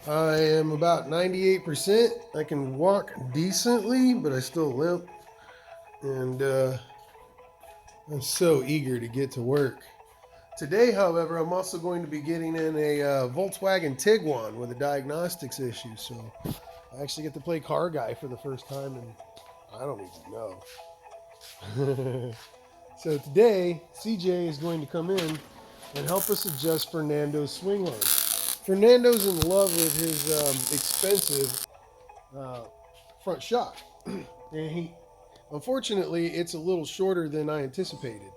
I am about 98%. I can walk decently, but I still limp. And I'm so eager to get to work. Today, however, I'm also going to be getting in a Volkswagen Tiguan with a diagnostics issue. So I actually get to play car guy for the first time, and I don't even know. So today, CJ is going to come in and help us adjust Fernando's swing arm. Fernando's in love with his expensive front shock. And unfortunately, it's a little shorter than I anticipated.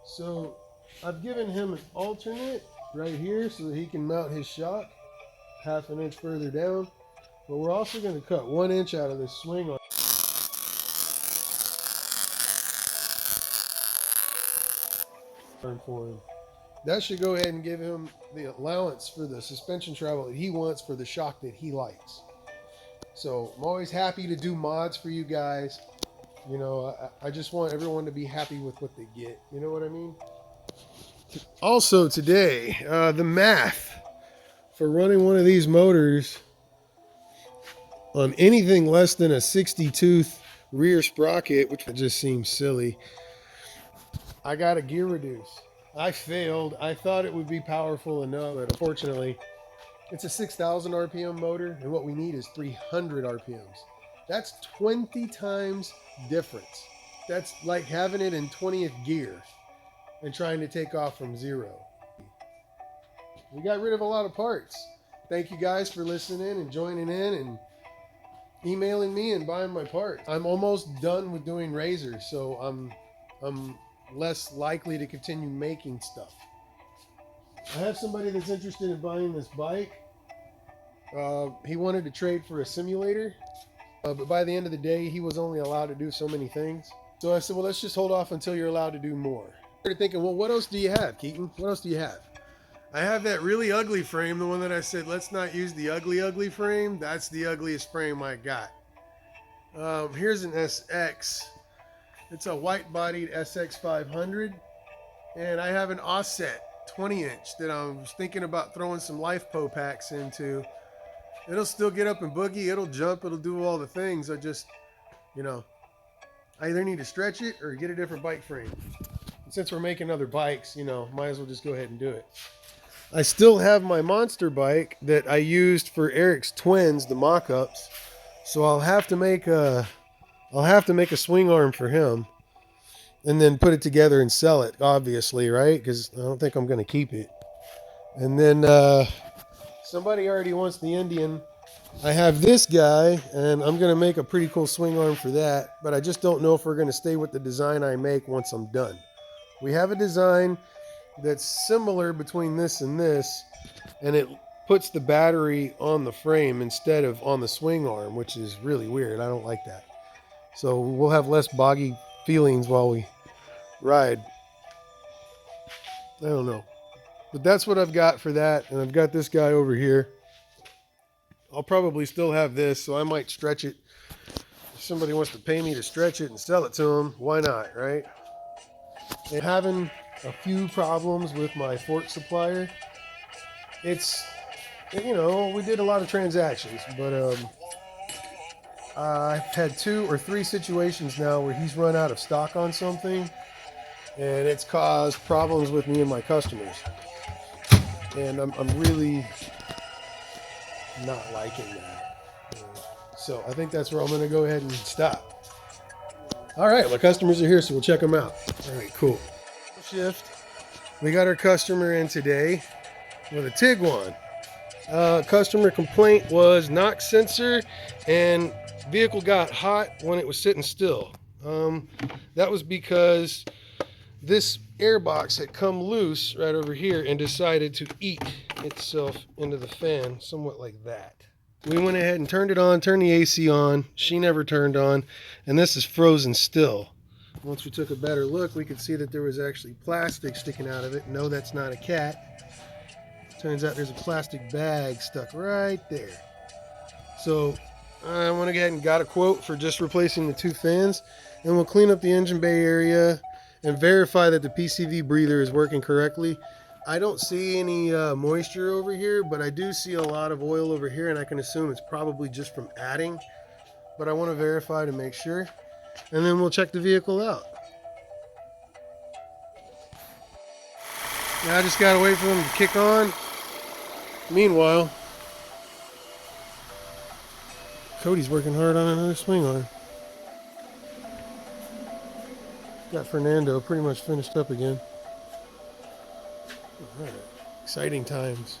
So I've given him an alternate right here so that he can mount his shock half an inch further down. But we're also going to cut 1 inch out of this swing arm for him. That should go ahead and give him the allowance for the suspension travel that he wants for the shock that he likes. So I'm always happy to do mods for you guys. You know, I just want everyone to be happy with what they get. You know what I mean? Also today, the math for running one of these motors on anything less than a 60-tooth rear sprocket, which just seems silly. I got a gear reduce. I failed. I thought it would be powerful enough, but unfortunately, it's a 6,000 RPM motor, and what we need is 300 RPMs. That's 20 times difference. That's like having it in 20th gear and trying to take off from zero. We got rid of a lot of parts. Thank you guys for listening and joining in and emailing me and buying my parts. I'm almost done with doing razors, so I'm less likely to continue making stuff. I have somebody that's interested in buying this bike. He wanted to trade for a simulator, but by the end of the day, he was only allowed to do so many things. So I said, well, let's just hold off until you're allowed to do more. I started thinking, well, what else do you have, Keaton? What else do you have? I have that really ugly frame, the one that I said, let's not use the ugly frame. That's the ugliest frame I got. Here's an SX. It's a white-bodied SX 500, and I have an offset 20-inch that I was thinking about throwing some LifePo packs into. It'll still get up and boogie, it'll jump, it'll do all the things. I just, you know, I either need to stretch it or get a different bike frame. And since we're making other bikes, you know, might as well just go ahead and do it. I still have my monster bike that I used for Eric's twins, the mock-ups. So I'll have to make a swing arm for him and then put it together and sell it, obviously, right? Because I don't think I'm going to keep it. And then somebody already wants the Indian. I have this guy, and I'm going to make a pretty cool swing arm for that, but I just don't know if we're going to stay with the design I make once I'm done. We have a design that's similar between this and this, and it puts the battery on the frame instead of on the swing arm, which is really weird. I don't like that. So we'll have less boggy feelings while we ride. I don't know. But that's what I've got for that. And I've got this guy over here. I'll probably still have this, so I might stretch it. If somebody wants to pay me to stretch it and sell it to them, why not, right? And having a few problems with my fork supplier. It's, you know, we did a lot of transactions, but I've had 2 or 3 situations now where he's run out of stock on something, and it's caused problems with me and my customers. And I'm really not liking that. So I think that's where I'm going to go ahead and stop. All right, my customers are here, so we'll check them out. All right, cool. Shift. We got our customer in today with a Tiguan. Customer complaint was knock sensor and vehicle got hot when it was sitting still. That was because this air box had come loose right over here and decided to eat itself into the fan, somewhat like that. We went ahead and turned it on, turned the AC on. She never turned on, and this is frozen still. Once we took a better look, we could see that there was actually plastic sticking out of it. No, that's not a cat. Turns out there's a plastic bag stuck right there. So I went ahead and got a quote for just replacing the 2 fans, and we'll clean up the engine bay area and verify that the PCV breather is working correctly. I don't see any moisture over here, but I do see a lot of oil over here, and I can assume it's probably just from adding. But I want to verify to make sure, and then we'll check the vehicle out. Now I just gotta wait for them to kick on. Meanwhile, Cody's working hard on another swing arm. Got Fernando pretty much finished up again. All right. Exciting times.